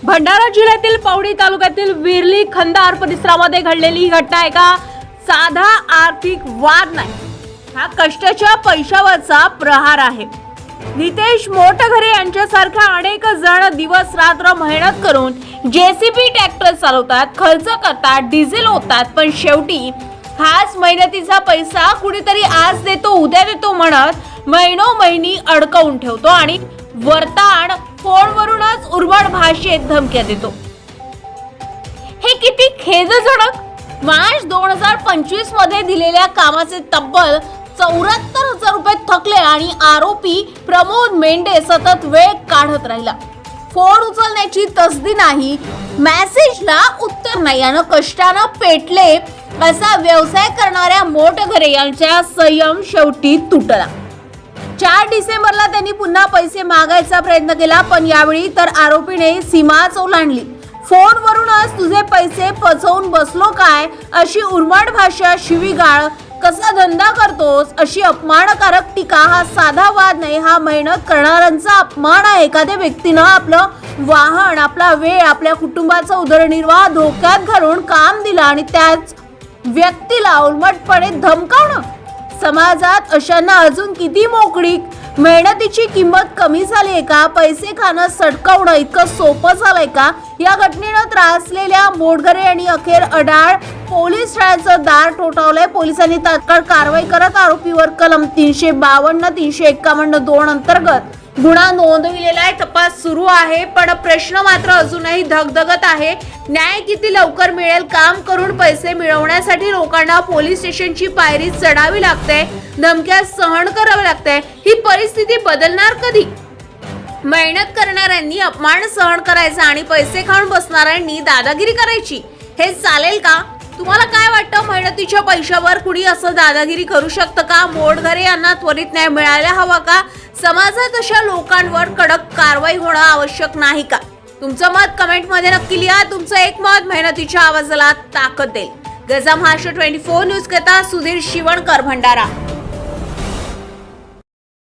भंडारा जिल्ह्यातील पवडी तालुक्यातील विरली खंदार परिसरामध्ये घडलेली ही घटना आहे का साधा आर्थिक वाद नाही, हा कष्टाच्या पैशावरचा प्रहार आहे। नितेश मोटघरे यांच्यासारख्या अनेक जण दिवस रात्र मेहनत करून जेसीबी ट्रॅक्टर चालवतात, खर्च करतात, डिझेल ओततात, पण शेवटी हाच मेहनतीचा पैसा कुणीतरी आज देतो उद्या देतो म्हणत महिनोमहिनी अडकवून ठेवतो आणि वरताण फोनवरूनच उर्मट भाषेत धमक्या देतो। हे किती खेदजनक। मार्च 2025 मध्ये दिलेल्या कामाचे तब्बल 74,000 रुपये थकले आणि आरोपी प्रमोद मेंढे सतत वेळ काढत राहिला। फोन उचलण्याची तसदी नाही, मेसेजला उत्तर नाही आणि कष्टानं पेटले असा व्यवसाय करणाऱ्या मोटघरे यांचा संयम शेवटी तुटला। 4 डिसेंबरला त्यांनी पुन्हा पैसे मागायचा प्रयत्न केला, पण यावेळी तर आरोपीने सीमाच ओलांडली। फोनवरूनच तुझे पैसे पचवून बसलो काय अशी उर्मट भाषा, शिवीगाळ, कसा धंदा करतोस अशी अपमानकारक टीका हा साधा वाद नाही, हा मेहनत करणाऱ्यांचा अपमान आहे। एखाद्या व्यक्तीनं आपलं वाहन, आपला वेळ, आपल्या कुटुंबाचा उदरनिर्वाह धोक्यात घालून काम दिलं आणि त्याच व्यक्तीला उर्मटपणे धमकावणं। समाजात अशांना अजून किती मोकळीक? मेहनतीची किंमत कमी झाली आहे का? पैसे खाणं सटकवणं इतकं सोपं झालंय का? या घटनेनं त्रासलेल्या मोटघरे यांनी अखेर अडाळ पोलीस ठाण्याचं दार ठोठावलंय। पोलिसांनी तात्काळ कारवाई करत आरोपीवर कलम 352, 351(2) अंतर्गत गुन्हा नोंदविलेला आहे। तपास सुरू आहे, पण प्रश्न मात्र अजूनही धगधगत आहे। न्याय किती लवकर मिळेल? काम करून पैसे मिळवण्यासाठी लोकांना पोलीस स्टेशनची पायरी चढावी लागते, धमक्या सहन करावे लागते। ही परिस्थिती बदलणार कधी? मेहनत करणाऱ्यांनी अपमान सहन करायचा आणि पैसे खाऊन बसणाऱ्यांनी दादागिरी करायची, हे चालेल का? तुम्हाला काय वाटतं? मेहनतीच्या पैशावर कुणी असं दादागिरी करू शकतं का? मोटघरे यांना त्वरित न्याय मिळायला हवा का? समाजात अशा लोकांवर कडक कारवाई होणं आवश्यक नाही का? तुमचं मत कमेंटमध्ये नक्की लिहा। तुमचं एक मत मेहनतीच्या आवाजाला ताकद देईल। गजा महाराष्ट्र 24 न्यूज करता सुधीर शिवणकर, भंडारा।